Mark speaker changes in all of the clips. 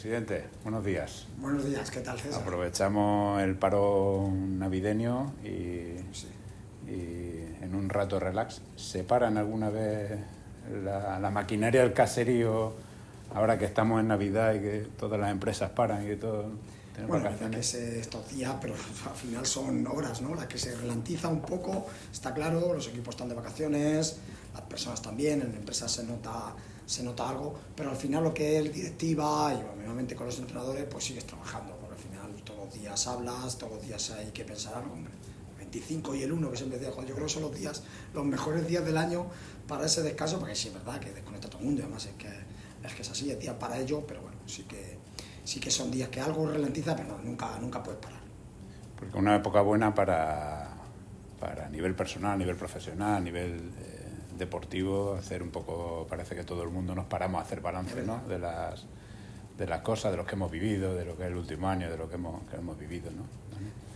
Speaker 1: Presidente, buenos días.
Speaker 2: Buenos días, ¿qué tal, César?
Speaker 1: Aprovechamos el paro navideño
Speaker 2: Sí.
Speaker 1: y en un rato relax. ¿Se paran alguna vez la maquinaria del caserío ahora que estamos en Navidad y que todas las empresas paran y que todo tienen
Speaker 2: Bueno, la verdad que
Speaker 1: vacaciones?
Speaker 2: estos días, pero al final son horas, ¿no? La que se ralentiza un poco, está claro, los equipos están de vacaciones, las personas también, en empresas se nota algo, pero al final lo que es directiva y obviamente con los entrenadores, pues sigues trabajando, porque al final todos los días hablas, todos los días hay que pensar algo, hombre. 25 y el 1, que siempre decía, yo creo que son los mejores días del año para ese descanso, porque sí es verdad que desconecta a todo el mundo, y además es que es así, es día para ello, pero bueno, sí que son días que algo ralentiza, pero no, nunca puedes parar.
Speaker 1: Porque una época buena para a nivel personal, a nivel profesional, a nivel deportivo, hacer un poco, parece que todo el mundo nos paramos a hacer balance, ¿no? de las cosas, de lo que hemos vivido, de lo que es el último año, de lo que hemos vivido, ¿no?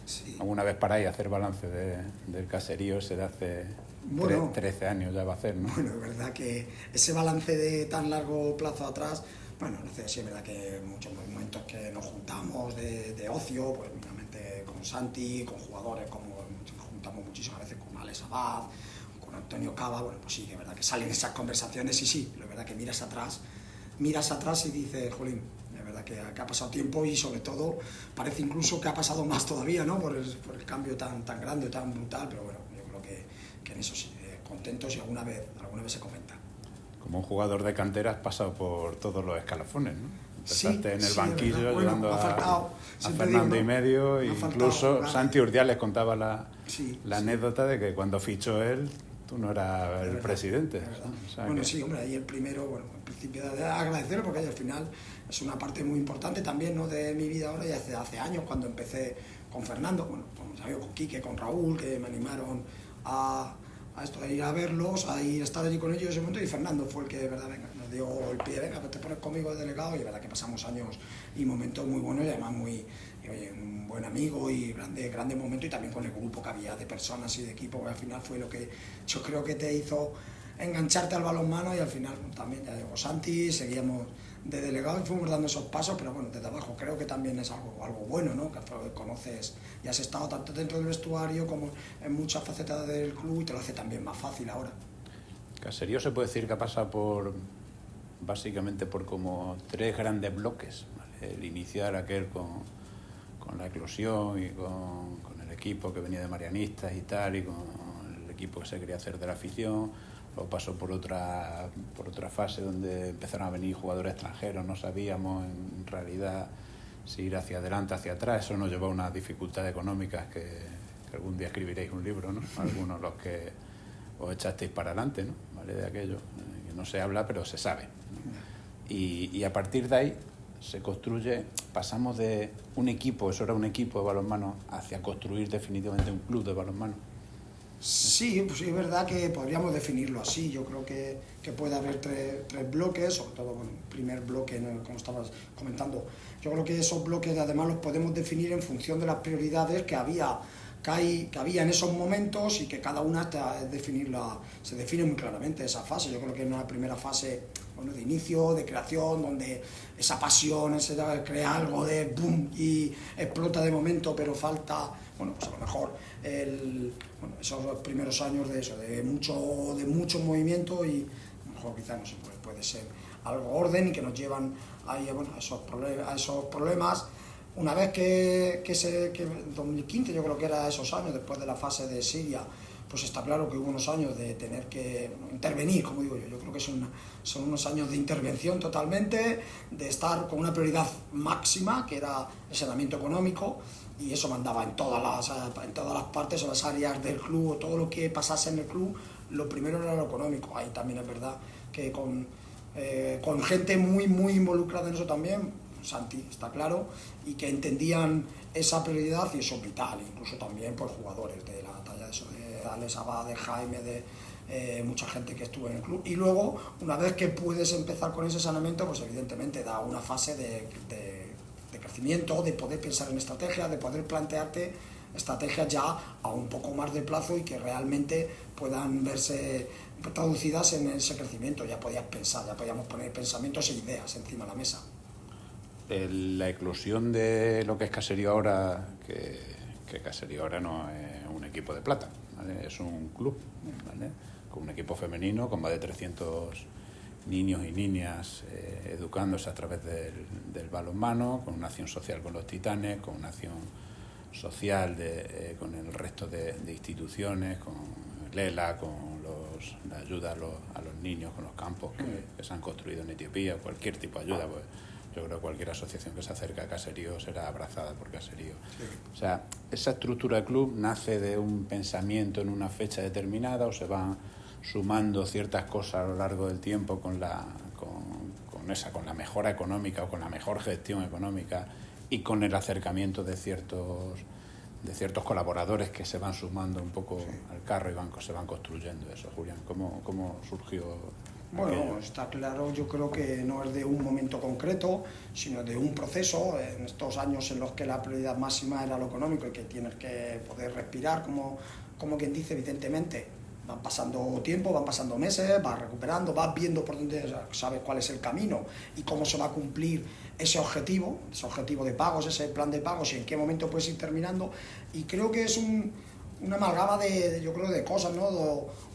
Speaker 2: Sí.
Speaker 1: ¿Alguna vez paráis a hacer balance del caserío ese de hace 13 años ya va a hacer, ¿no?
Speaker 2: Bueno, es verdad que ese balance de tan largo plazo atrás, bueno, no sé, sí es verdad que muchos momentos que nos juntamos de ocio, pues obviamente con Santi, con jugadores como nos juntamos muchísimas veces con Alex Abad, con Antonio Cava, bueno, pues sí, que es verdad que salen esas conversaciones y sí, es verdad que miras atrás y dices, jolín, es verdad que ha pasado tiempo y sobre todo parece incluso que ha pasado más todavía, ¿no? Por el cambio tan grande, tan brutal, pero bueno, yo creo que en eso sí, contentos y alguna vez se comenta.
Speaker 1: Como un jugador de cantera has pasado por todos los escalafones, ¿no? Empezaste en el
Speaker 2: sí,
Speaker 1: banquillo
Speaker 2: bueno,
Speaker 1: ayudando a Fernando
Speaker 2: digo,
Speaker 1: y medio, e incluso
Speaker 2: vale.
Speaker 1: Santi Urdiales contaba la anécdota de que cuando fichó él, tú no eras el presidente.
Speaker 2: O
Speaker 1: sea
Speaker 2: bueno,
Speaker 1: que...
Speaker 2: sí, hombre, ahí el primero, bueno, en principio de agradecerlo porque ahí al final es una parte muy importante también, ¿no? De mi vida ahora y hace años cuando empecé con Fernando, bueno, con Quique, con Raúl, que me animaron a esto, a ir a verlos, a ir a estar allí con ellos en ese momento, y Fernando fue el que, verdad, venga, nos dio el pie, venga, pues te pones conmigo de delegado, y verdad que pasamos años y momentos muy buenos y además un buen amigo y grande momento, y también con el grupo que había de personas y de equipo, que al final fue lo que yo creo que te hizo engancharte al balonmano, y al final también, ya digo, Santi, seguíamos de delegado y fuimos dando esos pasos, pero bueno, desde abajo creo que también es algo bueno, ¿no? Que conoces y has estado tanto dentro del vestuario como en muchas facetas del club y te lo hace también más fácil ahora.
Speaker 1: Caserío se puede decir que ha pasado básicamente por como 3 grandes bloques, ¿vale? El iniciar aquel con la eclosión y con el equipo que venía de marianistas y tal, y con el equipo que se quería hacer de la afición. Luego pasó por otra fase donde empezaron a venir jugadores extranjeros, no sabíamos en realidad si ir hacia adelante, hacia atrás. Eso nos llevó a unas dificultades económicas que algún día escribiréis un libro, ¿no? Algunos los que os echasteis para adelante, ¿no? ¿Vale? De aquello, que no se habla pero se sabe, ¿no? Y a partir de ahí se construye, pasamos de un equipo, eso era un equipo de balonmano, hacia construir definitivamente un club de balonmano.
Speaker 2: Sí, pues sí, es verdad que podríamos definirlo así. Yo creo que puede haber tres bloques, sobre todo, bueno, el primer bloque, ¿no? Como estabas comentando. Yo creo que esos bloques además los podemos definir en función de las prioridades que había en esos momentos, y que cada una se define muy claramente esa fase. Yo creo que en una primera fase, bueno, de inicio, de creación, donde esa pasión, crea algo de boom y explota de momento, pero falta, bueno, pues a lo mejor esos primeros años de mucho movimiento, y a lo mejor quizás no se puede ser algo orden y que nos llevan ahí, bueno, a esos problemas. Una vez que en 2015, yo creo que era esos años, después de la fase de Siria, pues está claro que hubo unos años de tener que intervenir, como digo yo creo que son unos años de intervención totalmente, de estar con una prioridad máxima, que era el saneamiento económico, y eso mandaba en todas las partes o las áreas del club, o todo lo que pasase en el club, lo primero era lo económico. Ahí también es verdad que con gente muy involucrada en eso también, Santi, está claro, y que entendían esa prioridad, y eso es vital, incluso también por jugadores de la talla de Alex Abad, de Jaime, de mucha gente que estuvo en el club. Y luego, una vez que puedes empezar con ese saneamiento, pues evidentemente da una fase de crecimiento, de poder pensar en estrategia, de poder plantearte estrategias ya a un poco más de plazo y que realmente puedan verse traducidas en ese crecimiento. Ya podías pensar, ya podíamos poner pensamientos e ideas encima de la mesa.
Speaker 1: la eclosión de lo que es Caserío ahora, que Caserío ahora no es un equipo de plata, ¿vale? Es un club, ¿vale? Con un equipo femenino con más de 300 niños y niñas educándose a través del balonmano, con una acción social con los Titanes, con una acción social con el resto de instituciones, con Lela, con la ayuda a los niños, con los campos que se han construido en Etiopía, cualquier tipo de ayuda, pues yo creo que cualquier asociación que se acerque a Caserío será abrazada por Caserío. Sí. O sea, esa estructura de club nace de un pensamiento en una fecha determinada, o se van sumando ciertas cosas a lo largo del tiempo con la mejora económica o con la mejor gestión económica y con el acercamiento de ciertos colaboradores que se van sumando un poco al carro y se van construyendo eso. Julián, ¿cómo surgió?
Speaker 2: Bueno, está claro, yo creo que no es de un momento concreto, sino de un proceso. En estos años en los que la prioridad máxima era lo económico y que tienes que poder respirar, como quien dice, evidentemente, van pasando tiempo, van pasando meses, vas recuperando, vas viendo por dónde, sabes cuál es el camino y cómo se va a cumplir ese objetivo de pagos, ese plan de pagos y en qué momento puedes ir terminando. Y creo que es una amalgama yo creo, de cosas, ¿no?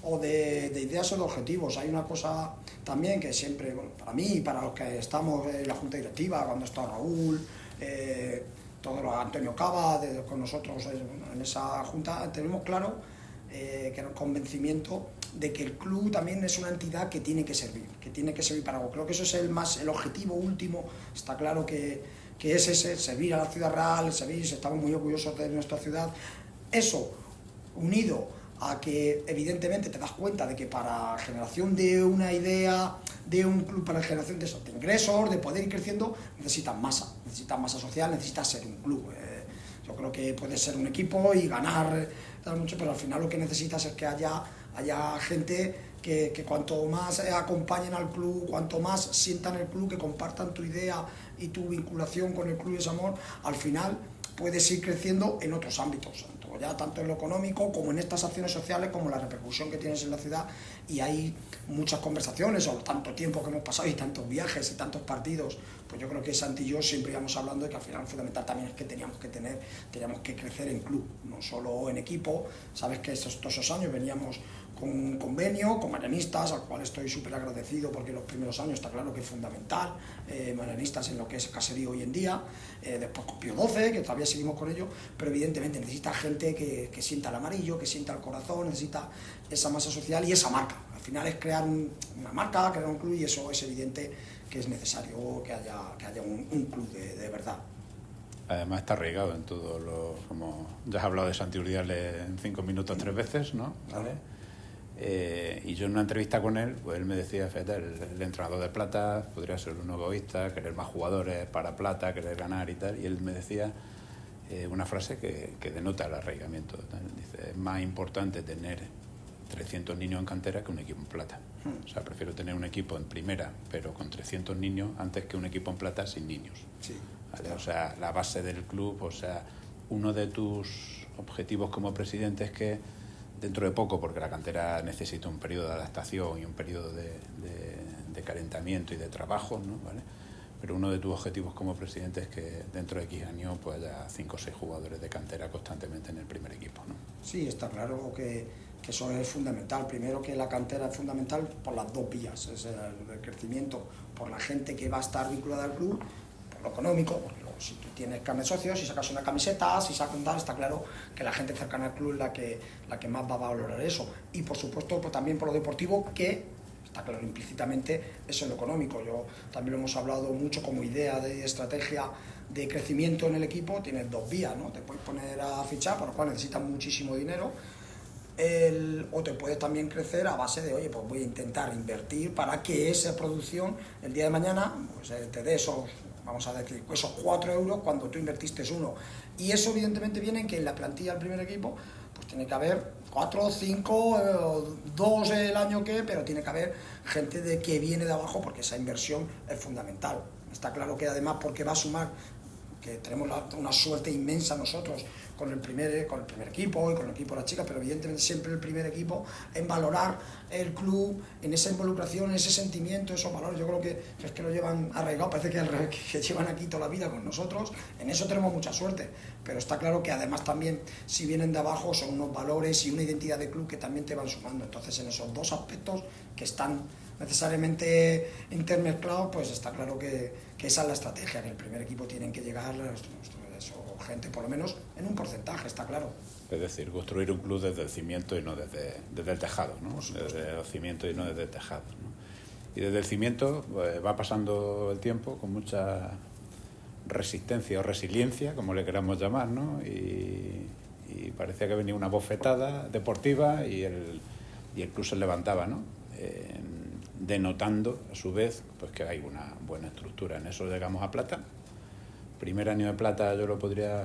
Speaker 2: O de ideas o de objetivos. Hay una cosa también que siempre, bueno, para mí y para los que estamos en la junta directiva, cuando está Raúl, Antonio Cava, con nosotros en esa junta, tenemos claro que era el convencimiento de que el club también es una entidad que tiene que servir para algo. Creo que eso es el objetivo último. Está claro que es ese, servir a la ciudad real, estamos muy orgullosos de nuestra ciudad. Eso, unido a que evidentemente te das cuenta de que para la generación de una idea, de un club, para la generación de ingresos, de poder ir creciendo, necesitas masa social, necesitas ser un club. Yo creo que puedes ser un equipo y ganar mucho, pero al final lo que necesitas es que haya gente que cuanto más acompañen al club, cuanto más sientan el club, que compartan tu idea y tu vinculación con el club y ese amor, al final puedes ir creciendo en otros ámbitos, tanto en lo económico como en estas acciones sociales, como la repercusión que tienes en la ciudad. Y hay muchas conversaciones sobre tanto tiempo que hemos pasado y tantos viajes y tantos partidos. Pues yo creo que Santi y yo siempre íbamos hablando de que al final lo fundamental también es que teníamos que crecer en club, no solo en equipo. Sabes que todos esos años veníamos con un convenio con Marianistas, al cual estoy súper agradecido porque los primeros años está claro que es fundamental, Marianistas en lo que es Caserío hoy en día, después con Pío XII, que todavía seguimos con ello, pero evidentemente necesita gente que sienta el amarillo, que sienta el corazón, necesita esa masa social y esa marca. Al final es crear una marca, crear un club, y eso es evidente que es necesario que haya un club de verdad.
Speaker 1: Además está arraigado en todo como ya has hablado de Santi Urdiales en 5 minutos 3 veces, ¿no? ¿Vale? Y yo en una entrevista con él, pues él me decía, fíjate, el entrenador de plata podría ser un egoísta, querer más jugadores para plata, querer ganar y tal, y él me decía una frase que denota el arraigamiento. Dice, es más importante tener 300 niños en cantera que un equipo en plata. O sea, prefiero tener un equipo en primera, pero con 300 niños, antes que un equipo en plata sin niños.
Speaker 2: Sí,
Speaker 1: ¿Vale? Claro. O sea, la base del club, o sea, uno de tus objetivos como presidente es que dentro de poco, porque la cantera necesita un periodo de adaptación y un periodo de calentamiento y de trabajo, ¿no? ¿Vale? Pero uno de tus objetivos como presidente es que dentro de X años pues haya 5 o 6 jugadores de cantera constantemente en el primer equipo, ¿no?
Speaker 2: Sí, está claro que eso es fundamental. Primero, que la cantera es fundamental por las dos vías, es el crecimiento por la gente que va a estar vinculada al club, por lo económico, porque luego, si tú tienes carnet de socios, si sacas una camiseta, si sacas un tal, está claro que la gente cercana al club es la que más va a valorar eso. Y por supuesto pues también por lo deportivo, que está claro, implícitamente eso es lo económico. Yo también lo hemos hablado mucho como idea de estrategia de crecimiento en el equipo. Tienes dos vías, ¿no? Te puedes poner a fichar, por lo cual necesitas muchísimo dinero, o te puedes también crecer a base de, oye, pues voy a intentar invertir para que esa producción el día de mañana pues, te dé esos, vamos a decir, esos 4 euros cuando tú invertiste 1. Y eso evidentemente viene en que en la plantilla del primer equipo pues tiene que haber 4, 5, 2 el año pero tiene que haber gente que viene de abajo, porque esa inversión es fundamental. Está claro que además, porque va a sumar que tenemos una suerte inmensa nosotros con el primer equipo y con el equipo de las chicas, pero evidentemente siempre el primer equipo, en valorar el club, en esa involucración, en ese sentimiento, esos valores. Yo creo que es que lo llevan arraigado, parece que llevan aquí toda la vida con nosotros. En eso tenemos mucha suerte, pero está claro que además también, si vienen de abajo, son unos valores y una identidad de club que también te van sumando. Entonces, en esos dos aspectos que están necesariamente intermezclados, pues está claro que esa es la estrategia, que el primer equipo tienen que llegar gente, por lo menos en un porcentaje, está claro.
Speaker 1: Es decir, construir un club desde el cimiento y no desde el tejado, ¿no? Desde el cimiento y no desde el tejado, ¿no? Y desde el cimiento va pasando el tiempo con mucha resistencia o resiliencia, como le queramos llamar, ¿no? Y parecía que venía una bofetada deportiva y el club se levantaba, ¿no? Denotando, a su vez, pues que hay una buena estructura. En eso llegamos a plata. Primer año de plata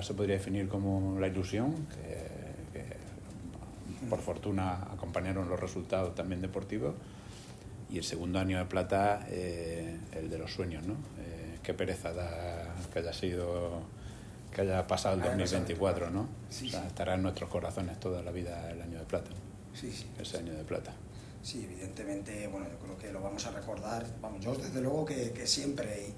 Speaker 1: se podría definir como la ilusión, que por fortuna acompañaron los resultados también deportivos. Y el segundo año de plata, el de los sueños, ¿no? Qué pereza da que haya pasado el 2024, ¿no?
Speaker 2: Sí,
Speaker 1: o sea, estará en nuestros corazones toda la vida el año de plata.
Speaker 2: Sí.
Speaker 1: Ese año de plata.
Speaker 2: Sí, evidentemente, bueno, yo creo que lo vamos a recordar, vamos, yo desde luego que siempre,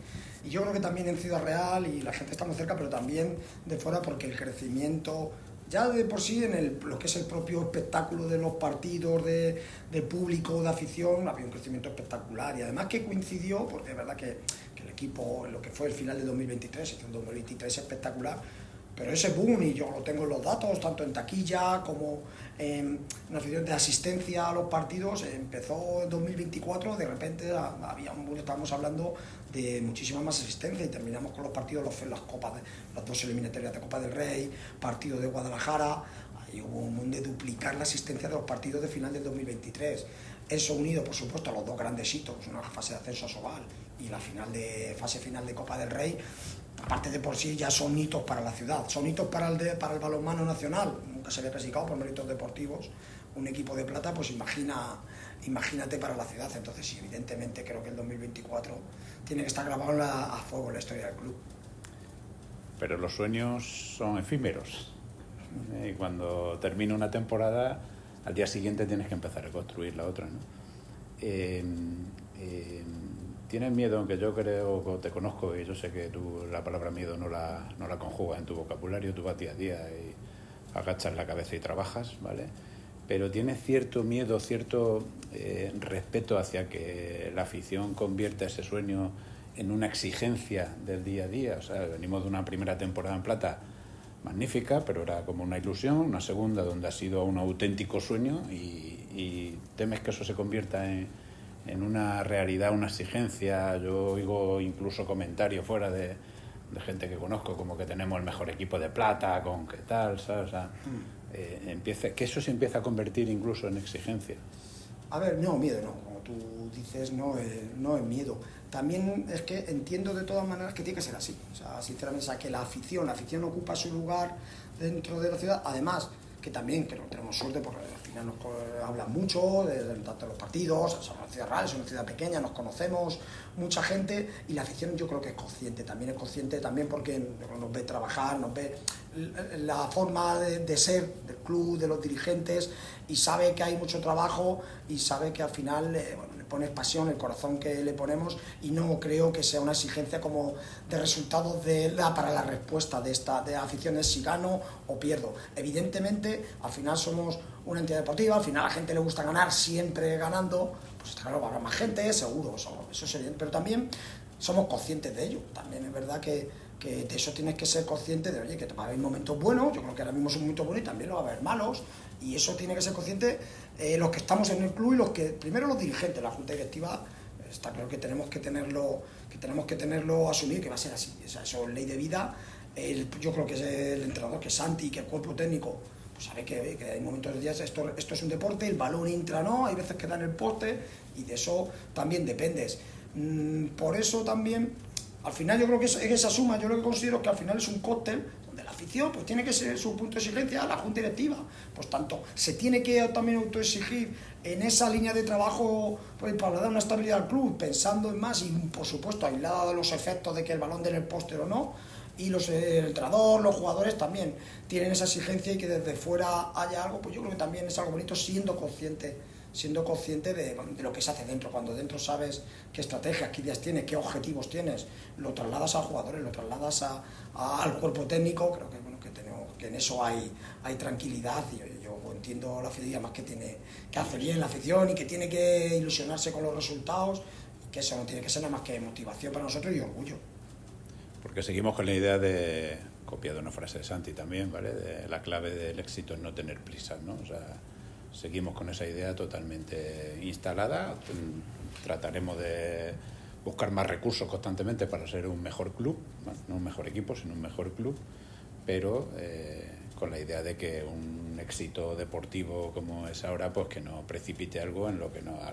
Speaker 2: y yo creo que también en Ciudad Real, y la gente está muy cerca, pero también de fuera, porque el crecimiento, ya de por sí, en lo que es el propio espectáculo de los partidos, de público, de afición, había un crecimiento espectacular, y además que coincidió, porque es verdad que el equipo, en lo que fue el final de 2023, el 2023 espectacular, pero ese boom, y yo lo tengo en los datos, tanto en taquilla como en afición de asistencia a los partidos, empezó en 2024, de repente había estábamos hablando de muchísima más asistencia y terminamos con los partidos, las copas, las dos eliminatorias de Copa del Rey, partido de Guadalajara, ahí hubo un mundo de duplicar la asistencia de los partidos de final del 2023. Eso unido, por supuesto, a los dos grandes hitos, una fase de ascenso a Sobal y la fase final de Copa del Rey, aparte de por sí ya son hitos para la ciudad, son hitos para el balonmano nacional, nunca se había clasificado por méritos deportivos un equipo de plata, pues imagínate para la ciudad. Entonces sí, evidentemente creo que el 2024 tiene que estar grabado a fuego en la historia del club.
Speaker 1: Pero los sueños son efímeros, y cuando termina una temporada, al día siguiente tienes que empezar a construir la otra, ¿no? ¿Tienes miedo? Aunque yo creo, te conozco y yo sé que tú la palabra miedo no la conjugas en tu vocabulario, tú vas día a día y agachas la cabeza y trabajas, ¿vale? Pero ¿tienes cierto miedo, cierto respeto hacia que la afición convierta ese sueño en una exigencia del día a día? O sea, venimos de una primera temporada en plata magnífica, pero era como una ilusión, una segunda donde ha sido un auténtico sueño y temes que eso se convierta en una realidad, una exigencia. Yo oigo incluso comentarios fuera de gente que conozco, como que tenemos el mejor equipo de plata, con qué tal, ¿sabes? O sea, que eso se empieza a convertir incluso en exigencia.
Speaker 2: A ver, no, miedo no, como tú dices, no es miedo. También es que entiendo de todas maneras que tiene que ser así. O sea, sinceramente, o sea, que la afición ocupa su lugar dentro de la ciudad, además que también que no tenemos suerte porque al final nos hablan mucho de tanto los partidos, somos una ciudad real, es una ciudad pequeña, nos conocemos mucha gente y la afición yo creo que es consciente también porque nos ve trabajar, nos ve la forma de ser del club, de los dirigentes y sabe que hay mucho trabajo y sabe que al final le pones pasión, el corazón que le ponemos y no creo que sea una exigencia como de resultados para la respuesta de aficiones si gano o pierdo. Evidentemente, al final somos una entidad deportiva, al final a la gente le gusta ganar, siempre ganando, pues claro, habrá más gente, seguro, eso es evidente, pero también somos conscientes de ello. También es verdad que de eso tienes que ser consciente de, oye, que va a haber momentos buenos, yo creo que ahora mismo es un momento bueno y también lo va a haber malos, y eso tiene que ser consciente los que estamos en el club y primero los dirigentes, la junta directiva, está claro que tenemos que tenerlo asumido, que va a ser así, o sea, eso es ley de vida. Yo creo que es el entrenador, que es Santi, que el cuerpo técnico, pues sabe que hay momentos de días, esto es un deporte, el balón entra, no, hay veces que da en el poste y de eso también dependes. Por eso también, al final yo creo que esa suma, yo lo que considero que al final es un cóctel donde la afición pues tiene que ser su punto de exigencia a la junta directiva, pues tanto se tiene que también autoexigir en esa línea de trabajo pues, para dar una estabilidad al club, pensando en más y por supuesto aislada de los efectos de que el balón dé en el poste o no. y el entrenador, los jugadores también tienen esa exigencia y que desde fuera haya algo, pues yo creo que también es algo bonito siendo consciente de lo que se hace dentro. Cuando dentro sabes qué estrategias, qué ideas tienes, qué objetivos tienes, lo trasladas a jugadores, lo trasladas al cuerpo técnico, creo que, bueno, que en eso hay tranquilidad y yo entiendo la afición, más que hace bien la afición y que tiene que ilusionarse con los resultados, que eso no tiene que ser nada más que motivación para nosotros y orgullo.
Speaker 1: Porque seguimos con la idea de, copiado una frase de Santi también, ¿vale? De la clave del éxito es no tener prisas, ¿no? O sea, seguimos con esa idea totalmente instalada. Trataremos de buscar más recursos constantemente para ser un mejor club, bueno, no un mejor equipo, sino un mejor club, pero con la idea de que un éxito deportivo como es ahora, pues que no precipite algo en lo que no, a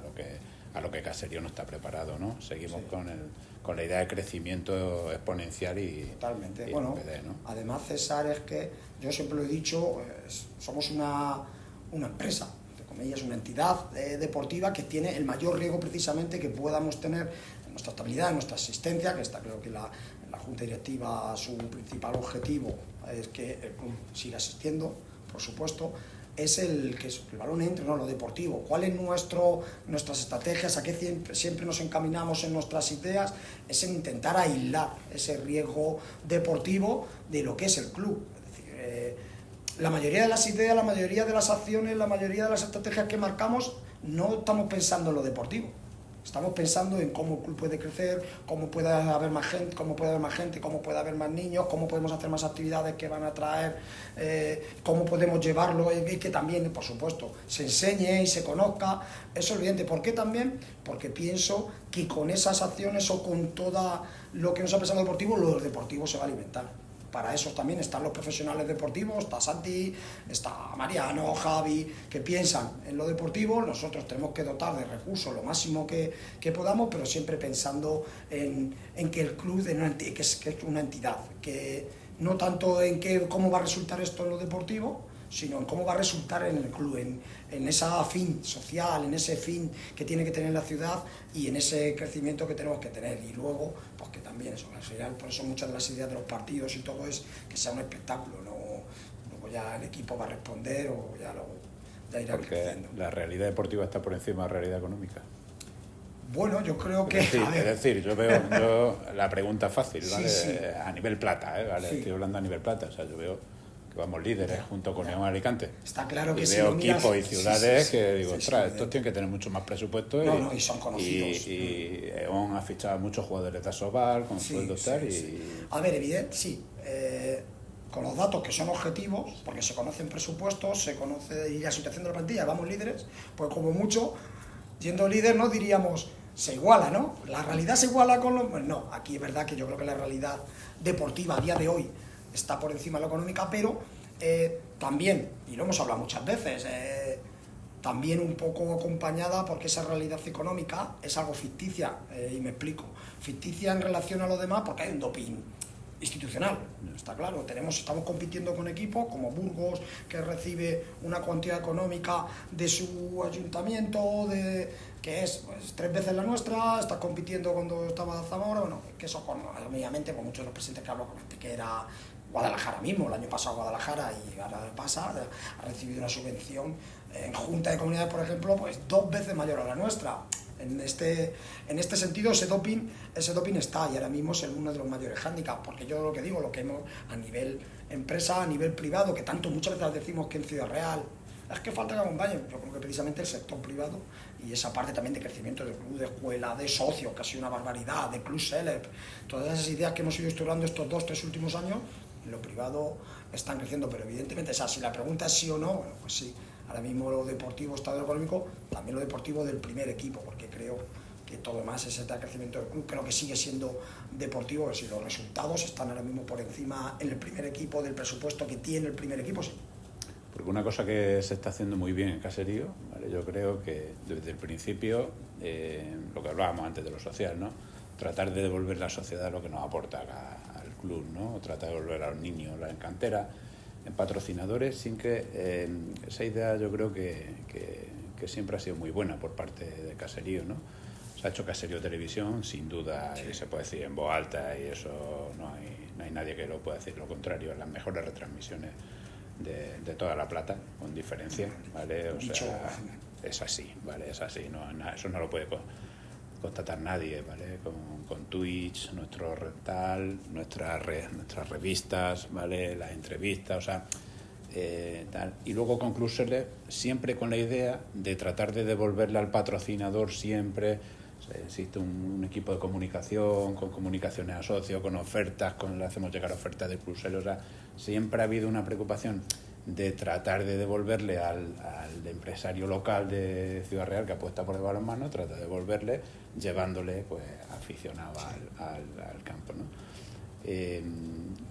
Speaker 1: lo que Caserío no está preparado, ¿no? Seguimos
Speaker 2: Sí.
Speaker 1: con la idea de crecimiento exponencial y
Speaker 2: totalmente.
Speaker 1: Y
Speaker 2: bueno,
Speaker 1: PD, ¿no?
Speaker 2: además, César, es que yo siempre lo he dicho, somos una empresa, entre comillas, una entidad deportiva que tiene el mayor riesgo precisamente que podamos tener en nuestra estabilidad, en nuestra existencia, que está, creo que la Junta Directiva, su principal objetivo es que el club siga existiendo, por supuesto, es el balón entre, no lo deportivo. ¿Cuál es nuestras estrategias? ¿A qué siempre nos encaminamos en nuestras ideas? Es en intentar aislar ese riesgo deportivo de lo que es el club. Es decir, la mayoría de las ideas, la mayoría de las acciones, la mayoría de las estrategias que marcamos, no estamos pensando en lo deportivo. Estamos pensando en cómo el club puede crecer, cómo puede haber más gente, cómo puede haber más niños, cómo podemos hacer más actividades que van a atraer, cómo podemos llevarlo y que también, por supuesto, se enseñe y se conozca. Eso es evidente. ¿Por qué también? Porque pienso que con esas acciones o con todo lo que nos ha pensado el deportivo, lo deportivo se va a alimentar. Para eso también están los profesionales deportivos, está Santi, está Mariano, Javi, que piensan en lo deportivo. Nosotros tenemos que dotar de recursos lo máximo que podamos, pero siempre pensando en que el club que es una entidad, que no tanto en cómo va a resultar esto en lo deportivo, sino en cómo va a resultar en el club, en esa fin social, en ese fin que tiene que tener la ciudad y en ese crecimiento que tenemos que tener. Y luego, pues que también eso, por eso muchas de las ideas de los partidos y todo es que sea un espectáculo, no luego ya el equipo va a responder o ya irá creciendo.
Speaker 1: Porque la realidad deportiva está por encima de la realidad económica.
Speaker 2: Bueno, yo creo que...
Speaker 1: Es decir, yo veo la pregunta fácil, ¿vale?
Speaker 2: Sí, sí.
Speaker 1: A nivel plata, ¿vale? Sí. Estoy hablando a nivel plata, o sea, yo veo que vamos líderes junto con León Alicante.
Speaker 2: Está claro que
Speaker 1: y
Speaker 2: sí.
Speaker 1: Veo equipos y ciudades que digo,
Speaker 2: ostras,
Speaker 1: estos tienen que tener mucho más presupuesto.
Speaker 2: Y son conocidos.
Speaker 1: Y León ha fichado a muchos jugadores de Asobal con sueldos tal.
Speaker 2: A ver, evidente, sí. Con los datos que son objetivos, porque se conocen presupuestos, se conoce y la situación de la plantilla, vamos líderes, pues como mucho, siendo líder, no diríamos, se iguala, ¿no? La realidad se iguala con los... Pues no, aquí es verdad que yo creo que la realidad deportiva a día de hoy está por encima de la económica, pero también, y lo hemos hablado muchas veces, también un poco acompañada porque esa realidad económica es algo ficticia, y me explico, ficticia en relación a lo demás porque hay un doping institucional, está claro. Estamos compitiendo con equipos como Burgos, que recibe una cuantía económica de su ayuntamiento, que es pues, 3 veces la nuestra. Está compitiendo cuando estaba Zamora, bueno, que eso obviamente con muchos de los presidentes que hablo con que era Guadalajara mismo, el año pasado Guadalajara y ahora pasa, ha recibido una subvención en Junta de Comunidades, por ejemplo, pues 2 veces mayor a la nuestra. En este sentido, ese doping está y ahora mismo es uno de los mayores hándicaps, porque yo lo que digo, lo que hemos a nivel empresa, a nivel privado, que tanto muchas veces decimos que en Ciudad Real es que falta que acompañen, yo creo que precisamente el sector privado y esa parte también de crecimiento del club, de escuela, de socios, que ha sido una barbaridad, de club Celeb, todas esas ideas que hemos ido estudiando estos 2-3 últimos años, en lo privado están creciendo, pero evidentemente, o sea, si la pregunta es sí o no, bueno, pues sí. Ahora mismo lo deportivo, estado económico, también lo deportivo del primer equipo, porque creo que todo más ese crecimiento del club, creo que sigue siendo deportivo, si los resultados están ahora mismo por encima en el primer equipo del presupuesto que tiene el primer equipo, sí.
Speaker 1: Porque una cosa que se está haciendo muy bien en Caserío, ¿vale? Yo creo que desde el principio, lo que hablábamos antes de lo social, ¿no? Tratar de devolver a la sociedad lo que nos aporta al club, ¿no? Tratar de devolver a los niños, la cantera, en patrocinadores, sin que esa idea yo creo que siempre ha sido muy buena por parte de Caserío, ¿no? O Se ha hecho Caserío Televisión, sin duda, y se puede decir en voz alta, y eso no hay nadie que lo pueda decir lo contrario, las mejores retransmisiones de toda La Plata, con diferencia, ¿vale? O sea, es así, ¿vale? Es así, eso no lo puede constatar nadie, ¿vale? Con Twitch, nuestro rental, nuestras revistas, ¿vale? Las entrevistas, o sea, tal. Y luego con Cluseles, siempre con la idea de tratar de devolverle al patrocinador siempre. O sea, existe un equipo de comunicación, con comunicaciones a socios, con ofertas, le hacemos llegar ofertas de Cluseles. O sea, siempre ha habido una preocupación de tratar de devolverle al empresario local de Ciudad Real que apuesta por el balonmano, trata de devolverle llevándole pues aficionado al campo, ¿no?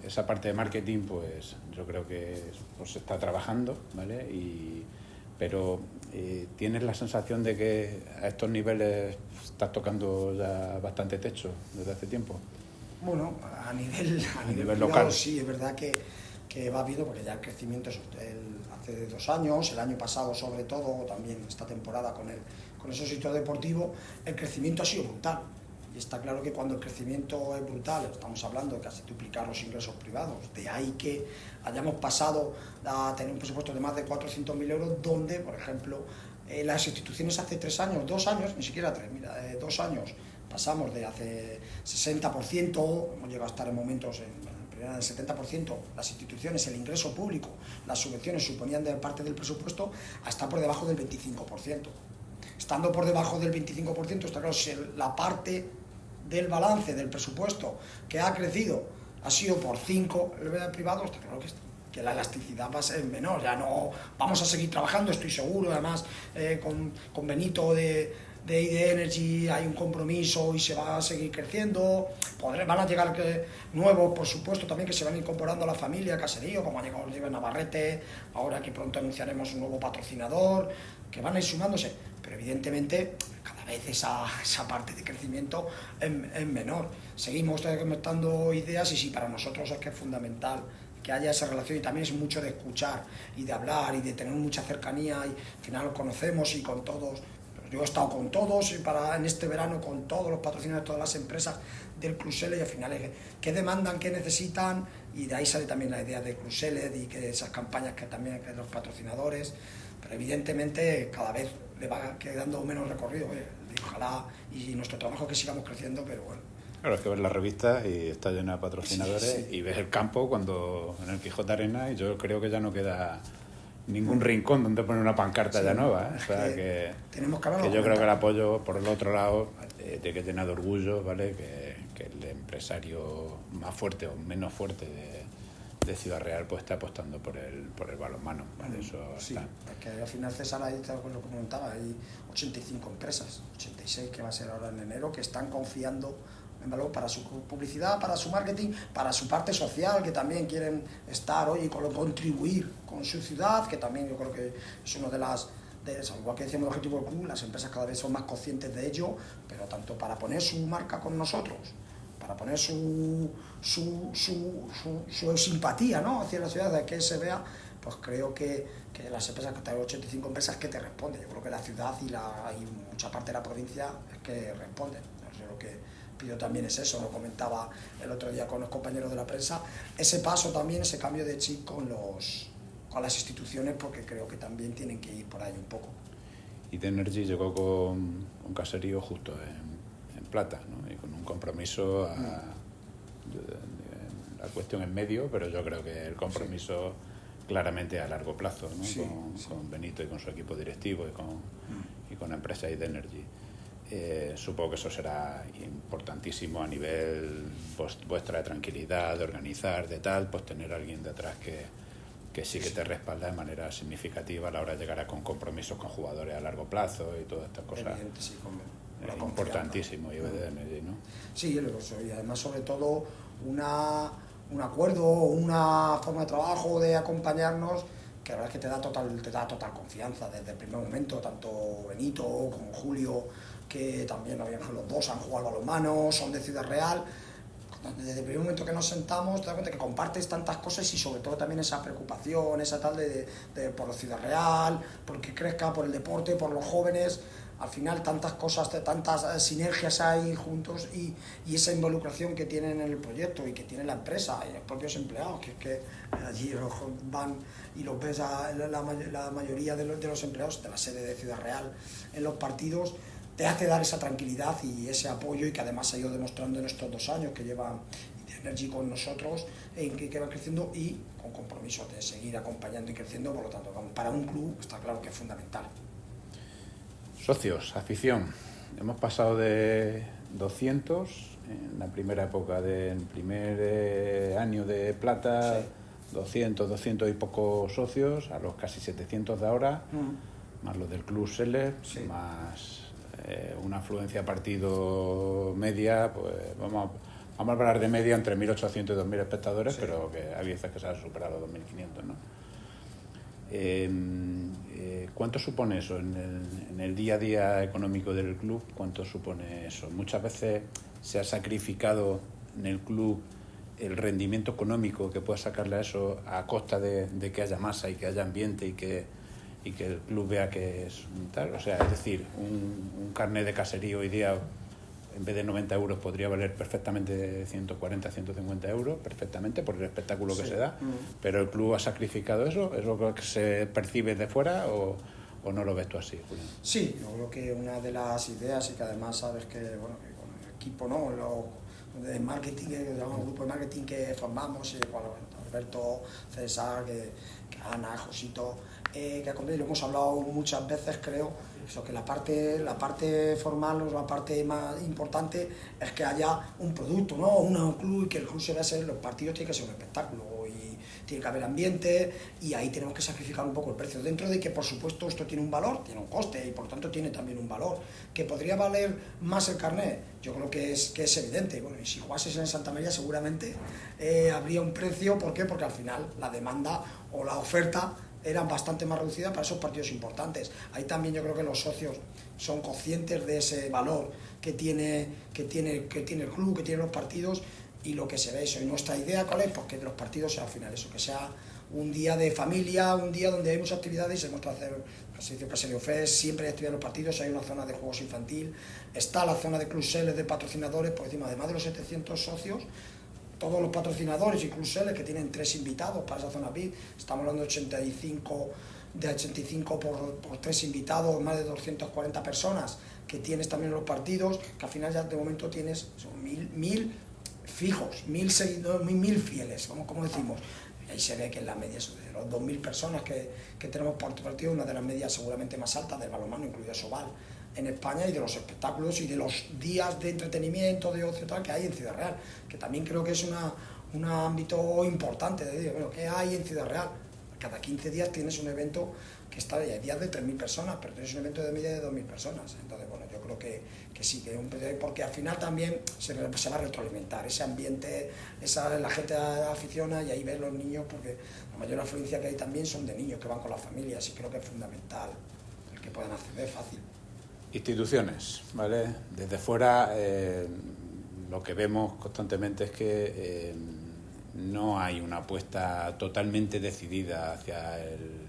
Speaker 1: Esa parte de marketing pues yo creo que pues, se está trabajando, ¿vale? Pero tienes la sensación de que a estos niveles estás tocando ya bastante techo desde hace tiempo.
Speaker 2: Bueno, a nivel
Speaker 1: local
Speaker 2: sí, es verdad que va habido, porque ya el crecimiento es hace 2 años, el año pasado sobre todo, también esta temporada con esos sitios deportivos, el crecimiento ha sido brutal. Y está claro que cuando el crecimiento es brutal, estamos hablando de casi duplicar los ingresos privados, de ahí que hayamos pasado a tener un presupuesto de más de 400.000 euros, donde, por ejemplo, las instituciones hace 3 años, 2 años, ni siquiera 3, 2 años, pasamos de hace 60%, hemos llegado a estar en momentos del 70%, las instituciones, el ingreso público, las subvenciones suponían de parte del presupuesto, a estar por debajo del 25%. Estando por debajo del 25%, está claro, si la parte del balance del presupuesto que ha crecido ha sido por 5 el privado, está claro que la elasticidad va a ser menor. Ya no vamos a seguir trabajando, estoy seguro, además con Benito de ID Energy hay un compromiso y se va a seguir creciendo. Van a llegar nuevos, por supuesto, también que se van incorporando a la familia Caserío, como ha llegado Oliver Navarrete, ahora que pronto anunciaremos un nuevo patrocinador, que van a ir sumándose, pero evidentemente cada vez esa parte de crecimiento es menor. Seguimos comentando ideas y sí, para nosotros es que es fundamental que haya esa relación, y también es mucho de escuchar y de hablar y de tener mucha cercanía, y al final los conocemos y con todos. Yo he estado con todos en este verano con todos los patrocinadores, todas las empresas del Cluseles, y al final es qué demandan, qué necesitan, y de ahí sale también la idea de Cluseles y que esas campañas que también que los patrocinadores, pero evidentemente cada vez le va quedando menos recorrido, ojalá, y nuestro trabajo es que sigamos creciendo, pero bueno.
Speaker 1: Claro, es que ves la revista y está llena de patrocinadores,
Speaker 2: sí.
Speaker 1: Y ves el campo en el Quijote Arena, y yo creo que ya no queda ningún rincón donde poner una pancarta ya nueva, ¿eh? O sea, que yo creo que el apoyo, por el otro lado, tiene que tener orgullo, ¿vale? Que el empresario más fuerte o menos fuerte de Ciudad Real pues está apostando por el balonmano, ¿vale? Eso
Speaker 2: sí,
Speaker 1: está.
Speaker 2: Porque al final, César, ahí lo que comentaba, hay 85 empresas, 86 que va a ser ahora en enero, que están confiando en valor para su publicidad, para su marketing, para su parte social, que también quieren estar hoy y contribuir con su ciudad, que también yo creo que es uno de las, igual que decíamos el objetivo del club, las empresas cada vez son más conscientes de ello, pero tanto para poner su marca con nosotros, para poner su simpatía, ¿no?, hacia la ciudad, de que se vea, pues creo que las empresas, que hay 85 empresas que te responden. Yo creo que la ciudad y mucha parte de la provincia es que responden. Yo creo que pido también es eso, lo comentaba el otro día con los compañeros de la prensa, ese paso también, ese cambio de chip con las instituciones, porque creo que también tienen que ir por ahí un poco.
Speaker 1: ID Energy llegó con Caserío justo en plata, ¿no? Y con un compromiso la cuestión en medio, pero yo creo que el compromiso claramente a largo plazo, ¿no?
Speaker 2: Sí,
Speaker 1: con Benito y con su equipo directivo y con la empresa ID Energy. Supongo que eso será importantísimo a nivel vuestra de tranquilidad, de organizar, de tal, pues tener a alguien detrás que sí que te respalda de manera significativa a la hora de llegar con compromisos con jugadores a largo plazo y todas estas cosas.
Speaker 2: Evidente, sí,
Speaker 1: es importantísimo, ID Energy, ¿no?
Speaker 2: Sí, y además sobre todo un acuerdo, una forma de trabajo, de acompañarnos, que la verdad es que te da total confianza desde el primer momento, tanto Benito como Julio, que también los dos han jugado al balonmano, son de Ciudad Real. Desde el primer momento que nos sentamos, te das cuenta que compartes tantas cosas, y sobre todo también esa preocupación, esa tal por la Ciudad Real, porque crezca, por el deporte, por los jóvenes. al final tantas cosas, tantas sinergias hay juntos y esa involucración que tienen en el proyecto y que tiene la empresa y los propios empleados, que es que allí van y los ves a la mayoría de los empleados de la sede de Ciudad Real en los partidos, te hace dar esa tranquilidad y ese apoyo, y que además se ha ido demostrando en estos 2 años que lleva Energy con nosotros, en que va creciendo y con compromiso de seguir acompañando y creciendo. Por lo tanto, para un club está claro que es fundamental.
Speaker 1: Socios, afición. Hemos pasado de 200 en la primera época del primer año de Plata, sí. 200 y pocos socios, a los casi 700 de ahora, más los del Club Seller, sí. Más una afluencia a partido media, pues vamos a hablar de media entre 1.800 y 2.000 espectadores, sí. Pero que hay veces que se ha superado los 1.500, ¿no? ¿Cuánto supone eso en el día a día económico del club? ¿Cuánto supone eso? Muchas veces se ha sacrificado en el club el rendimiento económico que pueda sacarle a eso a costa de que haya masa y que haya ambiente y que el club vea que es tal. O sea, es decir, un carnet de caserío hoy día, en vez de 90 euros, podría valer perfectamente 140, 150 euros, perfectamente, por el espectáculo que se da, pero el club ha sacrificado eso. ¿Es lo que se percibe de fuera o no lo ves tú así, Julián?
Speaker 2: Sí, yo creo que una de las ideas, y que además sabes que, bueno, que con el equipo, ¿no?, de marketing, el grupo de marketing que formamos, bueno, Alberto, César, que Ana, Josito, que lo hemos hablado muchas veces, creo, eso, que la parte formal o la parte más importante es que haya un producto, ¿no?, un club, y que el club se vea ser, los partidos tienen que ser un espectáculo y tiene que haber ambiente, y ahí tenemos que sacrificar un poco el precio, dentro de que por supuesto esto tiene un valor, tiene un coste y por lo tanto tiene también un valor. ¿Que podría valer más el carnet? Yo creo que es evidente. Bueno, y si jugases en Santa María seguramente habría un precio. ¿Por qué? Porque al final la demanda o la oferta eran bastante más reducidas para esos partidos importantes. Ahí también yo creo que los socios son conscientes de ese valor que tiene el club, que tienen los partidos, y lo que se ve eso. Y nuestra idea, ¿cuál es? Pues que los partidos sea al final eso, que sea un día de familia, un día donde hay muchas actividades, y se muestra hacer Caserío Fest, siempre hay actividad en los partidos, hay una zona de juegos infantil, está la zona de cluseles, de patrocinadores, por encima, además de los 700 socios, todos los patrocinadores y cluseles que tienen 3 invitados para esa zona VIP, estamos hablando de 85 por 3 invitados, más de 240 personas que tienes también en los partidos, que al final ya de momento tienes 1.000 fijos, 1.000 seguidores, 1.000 fieles, como decimos. Ahí se ve que en la media de los 2.000 personas que tenemos por partido, una de las medias seguramente más altas del balonmano, incluido Sobal, en España, y de los espectáculos y de los días de entretenimiento, de ocio tal que hay en Ciudad Real, que también creo que es un ámbito importante de decir, bueno, ¿qué hay en Ciudad Real? Cada 15 días tienes un evento que está, hay días de 3.000 personas, pero tienes un evento de media de 2.000 personas. Entonces, bueno, yo creo que sí, que es un periodo, porque al final también se va a retroalimentar ese ambiente, la gente aficiona, y ahí ves los niños, porque la mayor afluencia que hay también son de niños que van con las familias, y creo que es fundamental el que puedan acceder fácil.
Speaker 1: Instituciones, ¿vale? Desde fuera lo que vemos constantemente es que no hay una apuesta totalmente decidida hacia el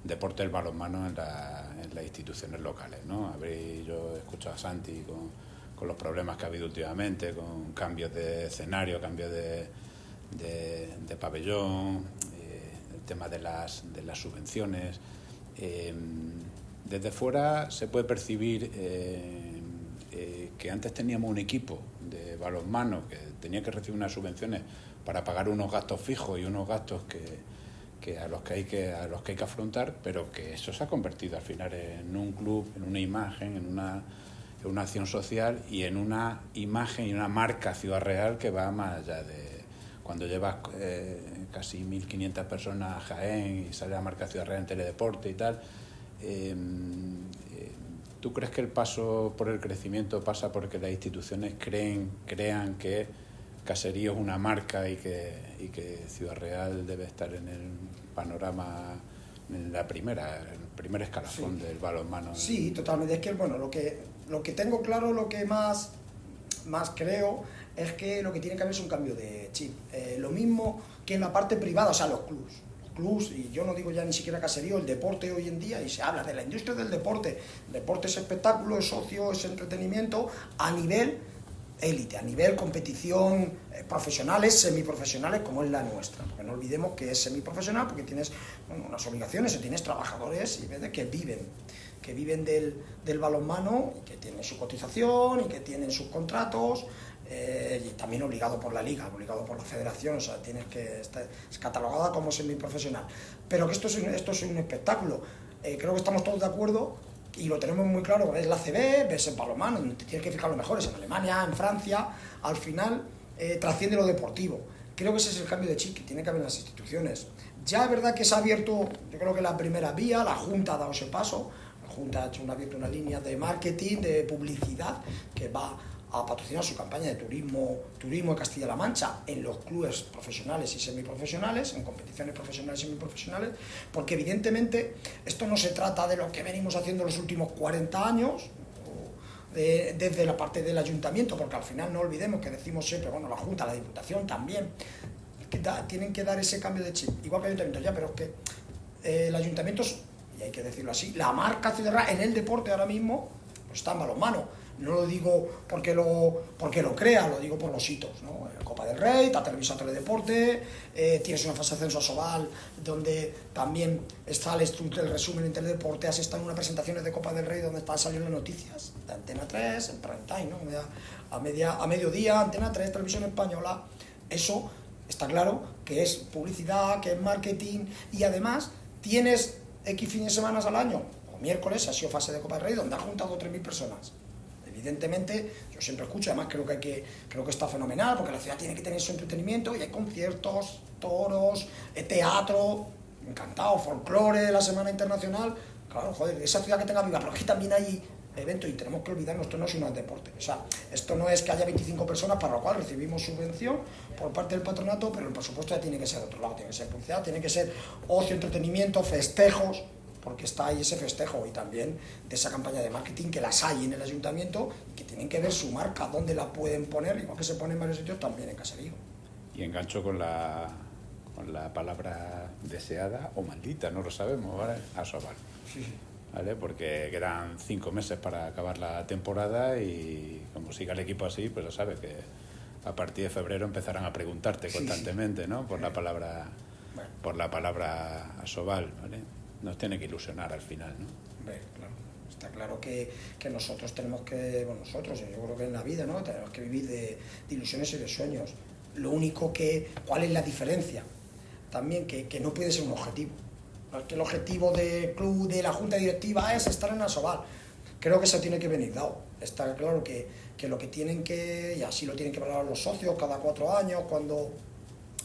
Speaker 1: deporte del balonmano en las instituciones locales, ¿no? Yo he escuchado a Santi con los problemas que ha habido últimamente, con cambios de escenario, cambios de pabellón, el tema de las subvenciones. Desde fuera se puede percibir que antes teníamos un equipo de balonmano que tenía que recibir unas subvenciones para pagar unos gastos fijos y unos gastos a los que hay que afrontar, pero que eso se ha convertido al final en un club, en una imagen, en una acción social y en una imagen y una marca Ciudad Real que va más allá de cuando llevas casi 1.500 personas a Jaén y sale la marca Ciudad Real en teledeporte y tal. ¿Tú crees que el paso por el crecimiento pasa porque las instituciones crean que Caserío es una marca y que Ciudad Real debe estar en el panorama, en el primer escalafón del balonmano?
Speaker 2: Sí, totalmente. Es que, bueno, lo que tengo claro, lo que más creo, es que lo que tiene que haber es un cambio de chip. Lo mismo que en la parte privada, o sea, los clubs clubs, y yo no digo ya ni siquiera Caserío, el deporte hoy en día, y se habla de la industria del deporte. Deporte es espectáculo, es ocio, es entretenimiento a nivel élite, a nivel competición, profesionales, semiprofesionales, como es la nuestra. Porque no olvidemos que es semiprofesional porque tienes unas obligaciones, y tienes trabajadores y veces que viven del balonmano, y que tienen su cotización y que tienen sus contratos, y también obligado por la liga, obligado por la federación, o sea, tienes que estar catalogada como semiprofesional. Pero que esto es un espectáculo. Creo que estamos todos de acuerdo y lo tenemos muy claro. Ves la ACB, ves el balonmano, donde te tienes que fijar los mejores, en Alemania, en Francia, al final trasciende lo deportivo. Creo que ese es el cambio de chip que tiene que haber en las instituciones. Ya es verdad que se ha abierto, yo creo que la primera vía, la Junta ha dado ese paso. La Junta ha abierto una línea de marketing, de publicidad, que va a patrocinar su campaña de turismo de Castilla-La Mancha en los clubes profesionales y semiprofesionales, en competiciones profesionales y semiprofesionales, porque evidentemente esto no se trata de lo que venimos haciendo los últimos 40 años, desde la parte del ayuntamiento, porque al final no olvidemos que decimos siempre, bueno, la Junta, la Diputación también, que tienen que dar ese cambio de chip, igual que el ayuntamiento ya, pero es que el ayuntamiento, y hay que decirlo así, la marca Ciudad Real en el deporte ahora mismo pues está en balonmano. No lo digo porque lo crea, lo digo por los hitos, ¿no? Copa del Rey, está televisado Teledeporte, tienes una fase de ascenso a Sobal, donde también está el resumen en Teledeporte, has estado en unas presentaciones de Copa del Rey donde están saliendo las noticias de Antena 3, en prime time, ¿no? A mediodía, Antena 3, Televisión Española. Eso está claro que es publicidad, que es marketing, y además tienes X fines de semana al año, o miércoles, ha sido fase de Copa del Rey, donde ha juntado 3.000 personas. Evidentemente, yo siempre escucho, además creo que está fenomenal, porque la ciudad tiene que tener su entretenimiento, y hay conciertos, toros, teatro, encantado, folclore, la Semana Internacional, claro, joder, esa ciudad que tenga viva, pero aquí también hay eventos, y tenemos que olvidarnos, esto no es un deporte, o sea, esto no es que haya 25 personas, para lo cual recibimos subvención por parte del patronato, pero el presupuesto ya tiene que ser de otro lado, tiene que ser publicidad, tiene que ser ocio, entretenimiento, festejos, porque está ahí ese festejo, y también de esa campaña de marketing que las hay en el ayuntamiento, y que tienen que ver su marca, dónde la pueden poner, igual que se pone en varios sitios, también en Caserío.
Speaker 1: Y engancho con la palabra deseada o maldita, no lo sabemos, ¿vale? Asobal.
Speaker 2: Sí.
Speaker 1: ¿Vale? Porque quedan 5 meses para acabar la temporada, y como siga el equipo así, pues ya sabes que a partir de febrero empezarán a preguntarte constantemente, ¿no? Por la palabra Asobal, ¿vale? Nos tiene que ilusionar al final, ¿no?
Speaker 2: Claro. Está claro que nosotros tenemos que, bueno, nosotros, yo creo que en la vida, ¿no? Tenemos que vivir de ilusiones y de sueños. Lo único ¿cuál es la diferencia? También que no puede ser un objetivo. No es que el objetivo del club, de la junta directiva, es estar en Asobal. Creo que eso tiene que venir dado. Está claro que lo que tienen que, y así lo tienen que valorar los socios cada 4 años, cuando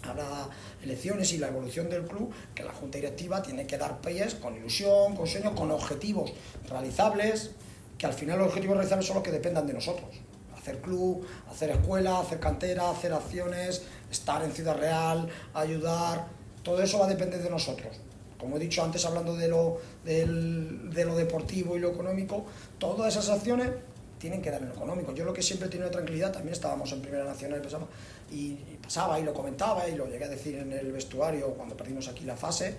Speaker 2: habrá elecciones y la evolución del club, que la junta directiva tiene que dar pies con ilusión, con sueños, con objetivos realizables, que al final los objetivos realizables son los que dependan de nosotros. Hacer club, hacer escuela, hacer cantera, hacer acciones, estar en Ciudad Real, ayudar, todo eso va a depender de nosotros. Como he dicho antes, hablando de lo deportivo y lo económico, todas esas acciones tienen que dar en lo económico. Yo lo que siempre he tenido tranquilidad, también estábamos en Primera Nacional y pasaba y lo comentaba y lo llegué a decir en el vestuario cuando perdimos aquí la fase.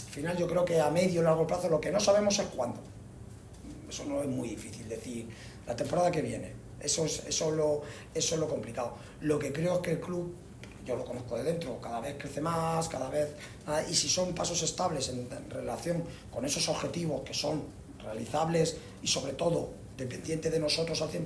Speaker 2: Al final yo creo que a medio y largo plazo lo que no sabemos es cuándo. Eso no es muy difícil decir, la temporada que viene. Eso es lo complicado. Lo que creo es que el club, yo lo conozco de dentro, cada vez crece más, y si son pasos estables en relación con esos objetivos que son realizables y sobre todo dependientes de nosotros al 100%,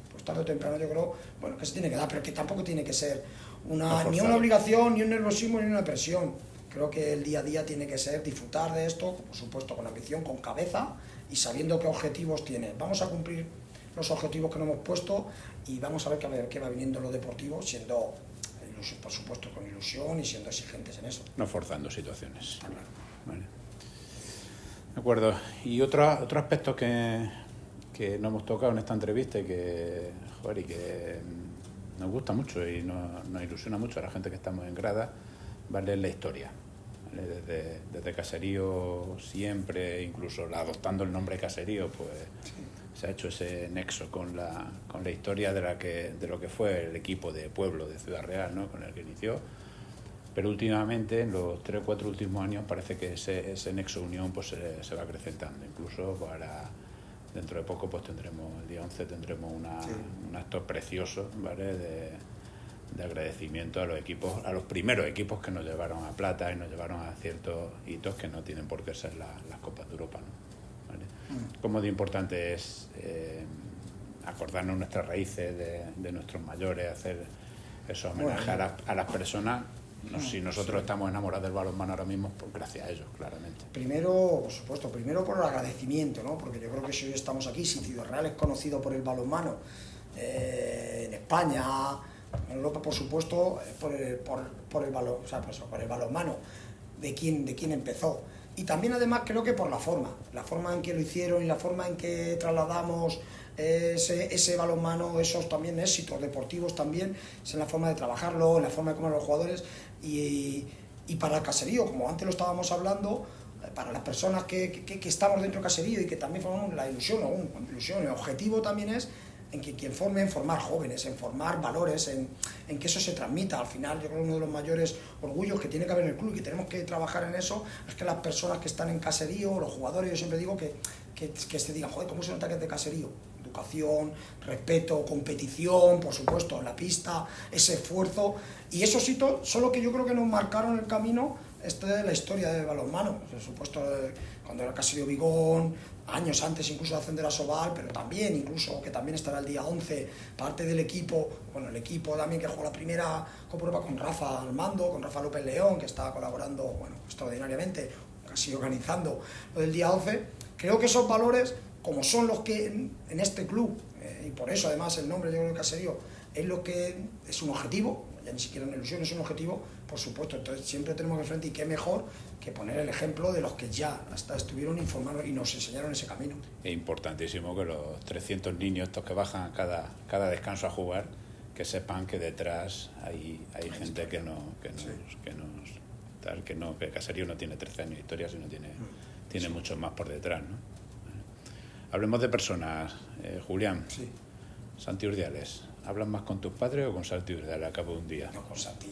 Speaker 2: pues tarde o temprano yo creo que se tiene que dar, pero que tampoco tiene que ser ni una obligación, ni un nerviosismo, ni una presión. Creo que el día a día tiene que ser disfrutar de esto, por supuesto con ambición, con cabeza y sabiendo qué objetivos tiene. Vamos a cumplir los objetivos que nos hemos puesto y vamos a ver qué va viniendo en lo deportivo, siendo, por supuesto, con ilusión y siendo exigentes en eso.
Speaker 1: No forzando situaciones.
Speaker 2: Claro.
Speaker 1: Vale. De acuerdo. Y otro aspecto que no hemos tocado en esta entrevista y que nos gusta mucho y nos ilusiona mucho a la gente que estamos en grada, ¿vale? Es la historia. ¿Vale? Desde Caserío siempre, incluso adoptando el nombre Caserío, pues se ha hecho ese nexo con la historia de lo que fue el equipo de pueblo de Ciudad Real, ¿no? Con el que inició. Pero últimamente, en los 3 o 4 últimos años, parece que ese nexo de unión pues, se va acrecentando. Incluso para dentro de poco pues tendremos, el día 11 tendremos un acto precioso, ¿vale? de agradecimiento a los equipos, a los primeros equipos que nos llevaron a plata y nos llevaron a ciertos hitos que no tienen por qué ser las Copas de Europa, ¿no? ¿Vale? Como de importante es acordarnos nuestras raíces de nuestros mayores, hacer esos homenajes a las personas. Si nosotros estamos enamorados del balonmano ahora mismo, pues gracias a ellos, claramente.
Speaker 2: Primero, por supuesto, por el agradecimiento, ¿no? Porque yo creo que si hoy estamos aquí, si Ciudad Real es conocido por el balonmano en España, en Europa, por supuesto, por el balonmano de quien empezó. Y también, además, creo que por la forma en que lo hicieron y la forma en que trasladamos ese balonmano, esos también éxitos deportivos también, es en la forma de trabajarlo, en la forma de comer a los jugadores y para el caserío, como antes lo estábamos hablando, para las personas que estamos dentro del caserío y que también formamos la ilusión, el objetivo también es en que quien forme, en formar jóvenes, en formar valores, en que eso se transmita. Al final, yo creo que uno de los mayores orgullos que tiene que haber en el club y que tenemos que trabajar en eso es que las personas que están en caserío, los jugadores, yo siempre digo que se digan, joder, ¿cómo se nota que es de caserío? Educación, respeto, competición, por supuesto, en la pista, ese esfuerzo. Y esos hitos son los que yo creo que nos marcaron el camino de la historia del balonmano. Por supuesto, cuando era Caserío Vigón, años antes incluso de ascender a Sobal, pero también, incluso, que también estará el día 11, parte del equipo, bueno, el equipo también que jugó la primera Copa Europa con Rafa al mando, con Rafa López León, que está colaborando, bueno, extraordinariamente, casi organizando lo del día 11. Creo que esos valores, como son los que en este club, y por eso además el nombre, yo creo, de Caserío, es lo que es un objetivo, ya ni siquiera una ilusión, es un objetivo, por supuesto. Entonces siempre tenemos que frente, y qué mejor que poner el ejemplo de los que ya hasta estuvieron informados y nos enseñaron ese camino.
Speaker 1: Es importantísimo que los 300 niños estos que bajan cada descanso a jugar, que sepan que detrás hay gente que Caserío no tiene 13 años de historia, sino tiene mucho más por detrás, ¿no? Hablemos de personas, Julián.
Speaker 2: Sí.
Speaker 1: Santi Urdiales, ¿hablas más con tus padres o con Santi Urdiales a cabo de un día?
Speaker 2: No, con Santi,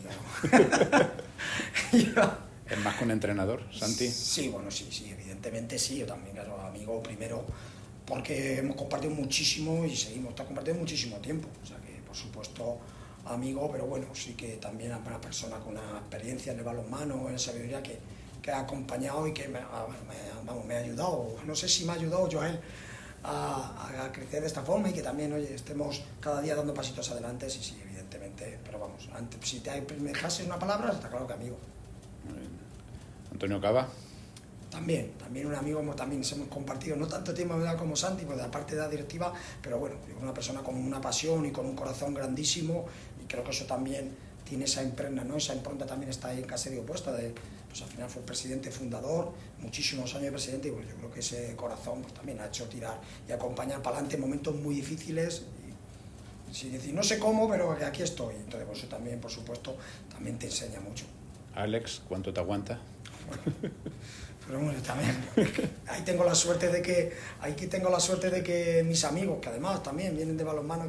Speaker 1: ¿Es más que un entrenador, Santi?
Speaker 2: Sí, bueno, sí, evidentemente sí. Yo también, claro, amigo primero, porque hemos compartido muchísimo y seguimos compartiendo muchísimo tiempo. O sea que, por supuesto, amigo, pero bueno, sí que también una persona con una experiencia en el balonmano, en sabiduría que ha acompañado y que me ha ayudado. No sé si me ha ayudado yo a él a crecer de esta forma y que también, oye, estemos cada día dando pasitos adelante, sí, evidentemente, pero vamos, si me dejases una palabra, está claro que amigo.
Speaker 1: Muy bien. Antonio Cava.
Speaker 2: También un amigo, también hemos compartido, no tanto tiempo como Santi, pues de la parte de la directiva, pero bueno, una persona con una pasión y con un corazón grandísimo, y creo que eso también tiene esa impregna, ¿no? Esa impronta también está ahí en Caserío puesta, pues al final fue presidente fundador, muchísimos años de presidente, y bueno, yo creo que ese corazón pues también ha hecho tirar y acompañar para adelante en momentos muy difíciles, y sin decir, no sé cómo, pero que aquí estoy. Entonces, pues eso también, por supuesto, también te enseña mucho.
Speaker 1: Alex, ¿cuánto te aguanta?
Speaker 2: Bueno, pero bueno, también, ahí tengo la suerte de que mis amigos, que además también vienen de balonmano,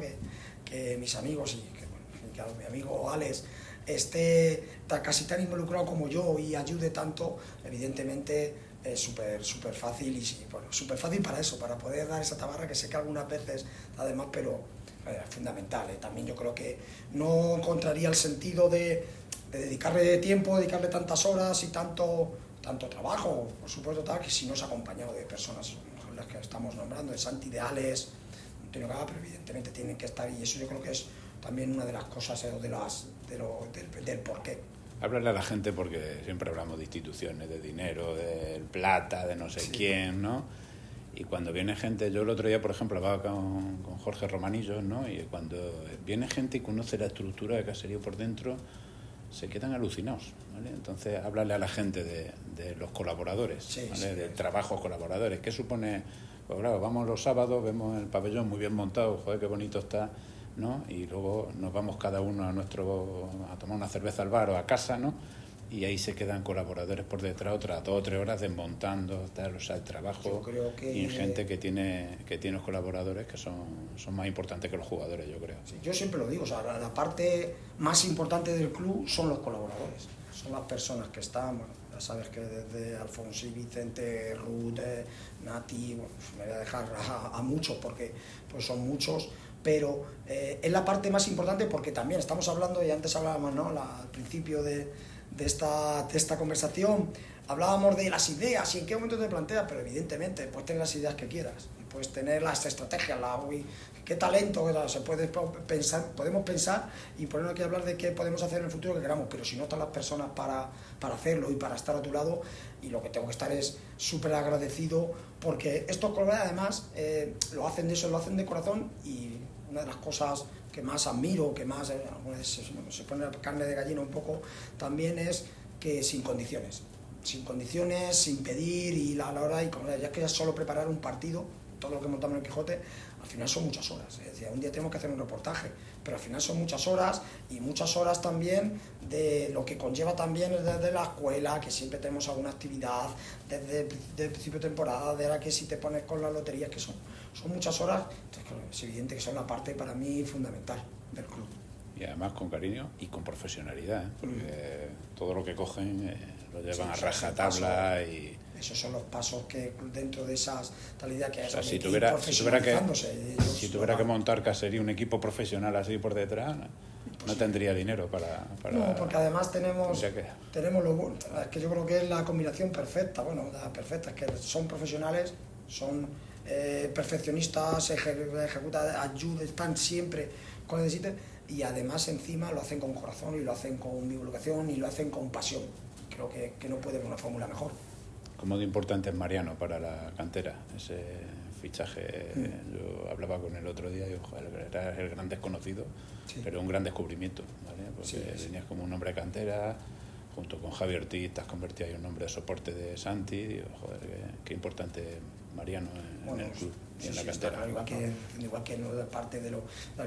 Speaker 2: que mis amigos, y que bueno, claro, mi amigo Alex esté casi tan involucrado como yo y ayude tanto, evidentemente es súper fácil, y sí, bueno, súper fácil para eso, para poder dar esa tabarra, que sé que algunas veces además, pero es fundamental. También yo creo que no encontraría el sentido de dedicarle tiempo, dedicarle tantas horas y tanto trabajo, por supuesto, tal, que si no es acompañado de personas como las que estamos nombrando, de Santi, de Alex, Antonio Gaba, pero evidentemente tienen que estar, y eso yo creo que es también una de las cosas del porqué.
Speaker 1: Háblale a la gente, porque siempre hablamos de instituciones, de dinero, del plata, de no sé quién, ¿no? Y cuando viene gente, yo el otro día, por ejemplo, hablaba con Jorge Romanillo, ¿no? Y cuando viene gente y conoce la estructura de Caserío por dentro, se quedan alucinados, ¿vale? Entonces, háblale a la gente de los colaboradores, ¿vale? Del trabajo colaboradores. ¿Qué supone? Pues claro, vamos los sábados, vemos el pabellón muy bien montado, joder, qué bonito está, ¿no? Y luego nos vamos cada uno a tomar una cerveza al bar o a casa, ¿no? Y ahí se quedan colaboradores por detrás otras 2 o 3 horas desmontando, tal, o sea, el trabajo ingente que tiene los colaboradores, que son más importantes que los jugadores, yo creo.
Speaker 2: Sí, yo siempre lo digo, o sea, la parte más importante del club son los colaboradores. son las personas que están, bueno, ya sabes que desde Alfonsí, Vicente, Ruth, Nati, bueno, pues me voy a dejar a muchos porque pues son muchos, pero es la parte más importante porque también estamos hablando, y antes hablábamos, ¿no? Al principio de esta conversación, hablábamos de las ideas y en qué momento te planteas, pero evidentemente puedes tener las ideas que quieras, puedes tener las estrategias, qué talento, se puede pensar, podemos pensar y ponernos aquí a hablar de qué podemos hacer en el futuro que queramos, pero si no están las personas para hacerlo y para estar a tu lado, y lo que tengo que estar es súper agradecido porque estos colegas además lo hacen de corazón, y una de las cosas que más admiro, que más se pone la carne de gallina un poco, también es que sin condiciones, sin pedir, y a la hora, y como ya que es solo preparar un partido, todo lo que montamos en el Quijote, al final son muchas horas. Es decir, un día tenemos que hacer un reportaje, pero al final son muchas horas, y muchas horas también de lo que conlleva también desde la escuela, que siempre tenemos alguna actividad, desde el principio de temporada, de la que si te pones con las loterías, que son muchas horas. Entonces, claro, es evidente que son la parte para mí fundamental del club.
Speaker 1: Y además con cariño y con profesionalidad, ¿eh? Porque todo lo que cogen lo llevan a rajatabla, y
Speaker 2: esos son los pasos que dentro de esas tal idea que hay.
Speaker 1: O sea, si tuviera que montar casería un equipo profesional así por detrás, no tendría dinero para
Speaker 2: no, porque además tenemos lo bueno, es que yo creo que es la combinación perfecta, es que son profesionales, son perfeccionistas, ejecutan, ayudan, están siempre con el necesiten, y además encima lo hacen con corazón, y lo hacen con divulgación, y lo hacen con pasión. Creo que no puede haber una fórmula mejor.
Speaker 1: ¿Cómo de importante es Mariano para la cantera? Ese fichaje, yo hablaba con él otro día y era el gran desconocido, sí, pero un gran descubrimiento, ¿vale? Porque venías como un hombre de cantera, junto con Javi Ortiz te has convertido en un hombre de soporte de Santi, y digo, joder, qué importante Mariano en el club y en la cantera.
Speaker 2: Claro, igual que no de parte del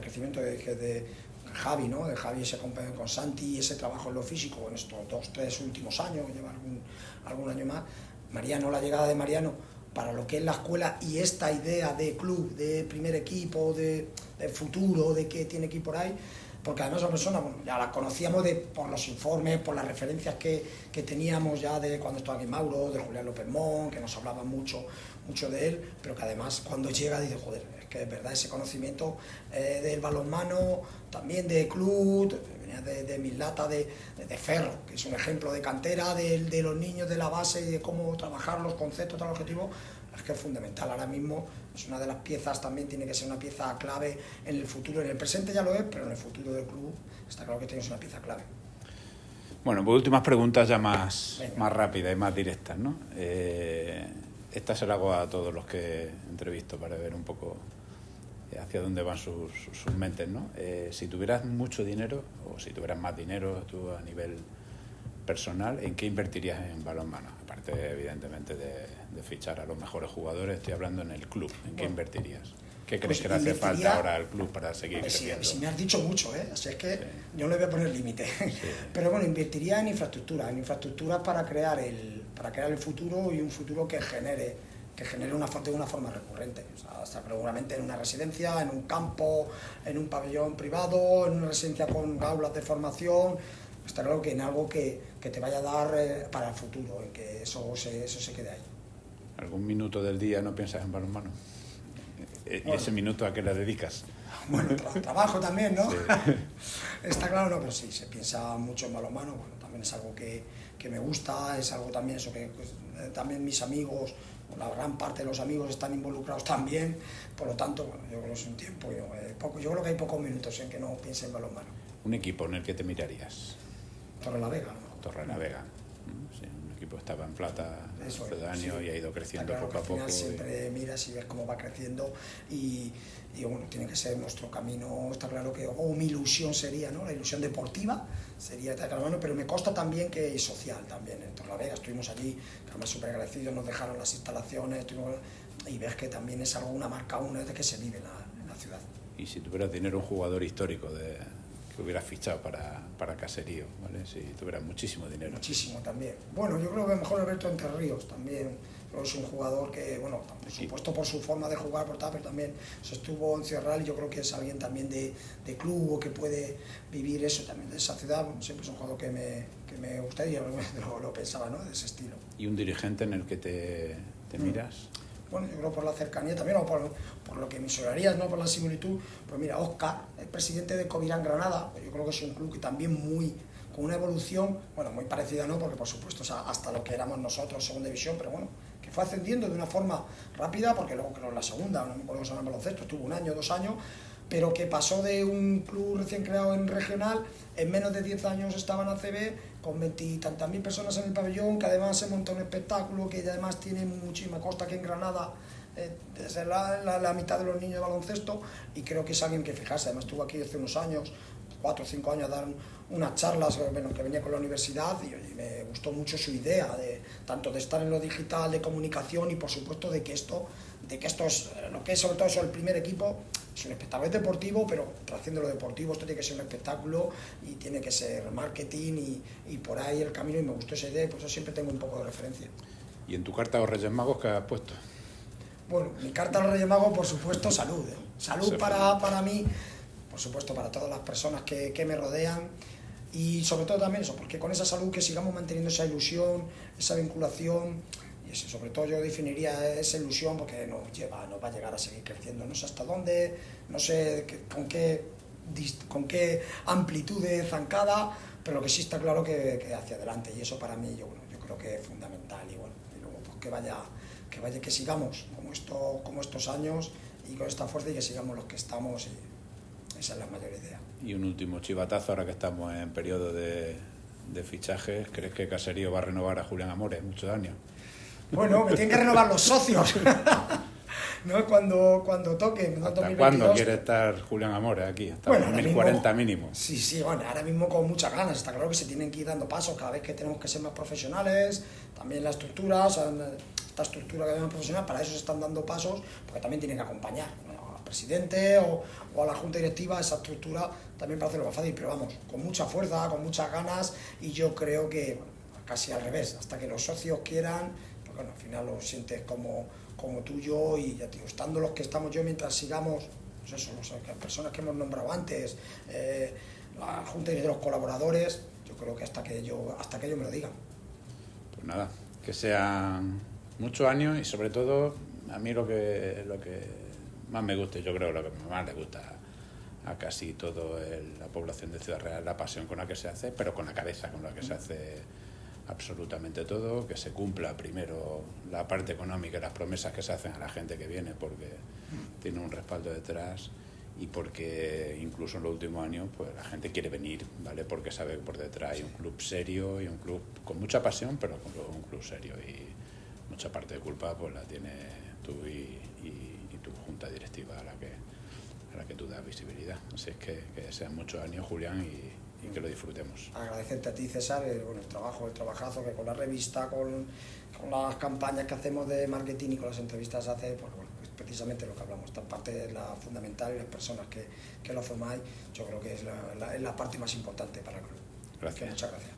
Speaker 2: crecimiento de Javi, ¿no? De Javi, ese compañero con Santi, ese trabajo en lo físico en estos 2-3 últimos años, que lleva algún año más. Mariano, la llegada de Mariano para lo que es la escuela y esta idea de club, de primer equipo, de futuro, de que tiene que ir por ahí, porque además esa persona, bueno, ya la conocíamos por los informes, por las referencias que teníamos ya de cuando estaba aquí Mauro, de Julián López Mon, que nos hablaba mucho de él, pero que además cuando llega dice, joder, es que es verdad ese conocimiento del balonmano, también de club, venía de Mislata, de Ferro, que es un ejemplo de cantera, de los niños de la base y de cómo trabajar los conceptos, tal objetivo. Es que es fundamental ahora mismo, es una de las piezas, también tiene que ser una pieza clave en el futuro, en el presente ya lo es, pero en el futuro del club está claro que tienes una pieza clave.
Speaker 1: Bueno, pues últimas preguntas ya más rápidas y más directas, ¿no? Esta se la hago a todos los que entrevisto para ver un poco hacia dónde van sus mentes, ¿no? Si tuvieras mucho dinero, o si tuvieras más dinero tú a nivel personal, ¿en qué invertirías en balonmano? Aparte, evidentemente, de fichar a los mejores jugadores, estoy hablando en el club. ¿En qué invertirías? ¿Qué crees que le hace falta ahora al club para seguir creciendo?
Speaker 2: Si me has dicho mucho, ¿eh? Así es que yo no le voy a poner límite. Sí. Pero bueno, invertiría en infraestructuras para crear el futuro, y un futuro que genere de una forma recurrente. O sea, hasta seguramente en una residencia, en un campo, en un pabellón privado, en una residencia con aulas de formación. Está claro que en algo que te vaya a dar para el futuro, en que eso se quede ahí.
Speaker 1: ¿Algún minuto del día no piensas en balonmano? ¿Y ese minuto a qué le dedicas?
Speaker 2: Bueno, trabajo también, ¿no? Sí. Está claro, no, pero sí, se piensa mucho en balonmano. Bueno, también es algo que me gusta, es algo también eso que pues, también mis amigos, la gran parte de los amigos están involucrados también, por lo tanto, bueno, yo creo que es un tiempo, yo creo que hay pocos minutos en que no piense en balonmano.
Speaker 1: ¿Un equipo en el que te mirarías?
Speaker 2: Torrelavega, ¿no?
Speaker 1: Torrelavega. Sí, un equipo estaba en plata hace años y ha ido creciendo poco a poco.
Speaker 2: Al final siempre miras y ves cómo va creciendo y bueno, tiene que ser nuestro camino. Está claro que mi ilusión sería, ¿no? La ilusión deportiva sería Torrelavega, pero me consta también que es social también. En Torrelavega estuvimos allí, además súper agradecidos, nos dejaron las instalaciones y ves que también es algo, una marca de que se vive en la ciudad.
Speaker 1: Y si tuvieras dinero, un jugador histórico que hubieras fichado para Caserío, ¿vale? Si tuvieras muchísimo dinero.
Speaker 2: Muchísimo también. Bueno, yo creo que mejor Alberto Entre Ríos también. Creo que es un jugador que, bueno, por supuesto por su forma de jugar, pero también se estuvo en Ciudad y yo creo que es alguien también de club o que puede vivir eso también de esa ciudad. Bueno, siempre es un jugador que me gusta y yo lo pensaba, ¿no? De ese estilo.
Speaker 1: ¿Y un dirigente en el que te miras?
Speaker 2: Bueno, yo creo por la cercanía también, o por lo que mencionarías, ¿no? Por la similitud. Pues mira, Óscar, el presidente de Covirán Granada, yo creo que es un club que también con una evolución, bueno, muy parecida, ¿no? Porque por supuesto, o sea, hasta lo que éramos nosotros, segunda división, pero bueno, que fue ascendiendo de una forma rápida, porque luego creo en la segunda, no me acuerdo cómo se llama el baloncesto, estuvo 1 año, 2 años, pero que pasó de un club recién creado en regional, en menos de 10 años estaba en ACB, con 20 y tantas mil personas en el pabellón, que además se monta un espectáculo, que además tiene muchísima costa aquí en Granada, desde la mitad de los niños de baloncesto, y creo que es alguien que fijarse, además estuvo aquí hace unos años, 4 o 5 años, a dar unas charlas, bueno, que venía con la universidad, y me gustó mucho su idea, tanto de estar en lo digital, de comunicación, y por supuesto de que esto es lo que es sobre todo eso, el primer equipo, es un espectáculo deportivo, pero trasciende lo deportivo, esto tiene que ser un espectáculo y tiene que ser marketing y por ahí el camino, y me gustó esa idea, y por eso siempre tengo un poco de referencia.
Speaker 1: ¿Y en tu carta a los Reyes Magos qué has puesto?
Speaker 2: Bueno, mi carta a los Reyes Magos, por supuesto, salud. Salud para mí, por supuesto, para todas las personas que me rodean, y sobre todo también eso, porque con esa salud que sigamos manteniendo esa ilusión, esa vinculación, y eso, sobre todo yo definiría esa ilusión porque nos va a llegar a seguir creciendo, no sé hasta dónde, no sé con qué amplitud de zancada, pero que sí está claro que hacia adelante, y eso para mí yo creo que es fundamental, y bueno, y luego pues que sigamos como estos años y con esta fuerza, y que sigamos los que estamos, y esa es la mayor idea.
Speaker 1: Y un último chivatazo, ahora que estamos en periodo de fichajes, ¿crees que Caserío va a renovar a Julián Amores muchos años?
Speaker 2: Bueno, me tienen que renovar los socios, ¿no? Cuando toque.
Speaker 1: ¿Hasta cuándo quiere estar Julián Amores aquí? Hasta 2040 mínimo.
Speaker 2: Sí, bueno, ahora mismo con muchas ganas. Está claro que se tienen que ir dando pasos cada vez que tenemos que ser más profesionales, también la estructura, o sea, esta estructura que es más profesional, para eso se están dando pasos, porque también tienen que acompañar, ¿no? Al presidente o a la junta directiva, esa estructura también para hacerlo más fácil, pero vamos, con mucha fuerza, con muchas ganas, y yo creo que bueno, casi al revés, hasta que los socios quieran, pues bueno, al final lo sientes como tuyo, y ya digo, estando los que estamos yo, mientras sigamos, pues eso, las personas que hemos nombrado antes, la junta de los colaboradores, yo creo que hasta que ellos me lo digan.
Speaker 1: Pues nada, que sean muchos años, y sobre todo a mí lo que más me gusta, y yo creo lo que más le gusta a casi toda la población de Ciudad Real, la pasión con la que se hace, pero con la cabeza con la que se hace absolutamente todo, que se cumpla primero la parte económica y las promesas que se hacen a la gente que viene, porque tiene un respaldo detrás, y porque incluso en los últimos años pues la gente quiere venir, ¿vale? Porque sabe que por detrás hay un club serio, y un club con mucha pasión, pero un club serio, y mucha parte de culpa pues la tiene tú y tu junta directiva a la que tú das visibilidad. Así es que sean muchos años, Julián, y que lo disfrutemos.
Speaker 2: Agradecerte a ti, César, el trabajazo que con la revista, con las campañas que hacemos de marketing y con las entrevistas hace, pues bueno, es precisamente lo que hablamos. Esta parte es la fundamental, y las personas que lo formáis, yo creo que es la parte más importante para el club.
Speaker 1: Gracias.
Speaker 2: Muchas gracias.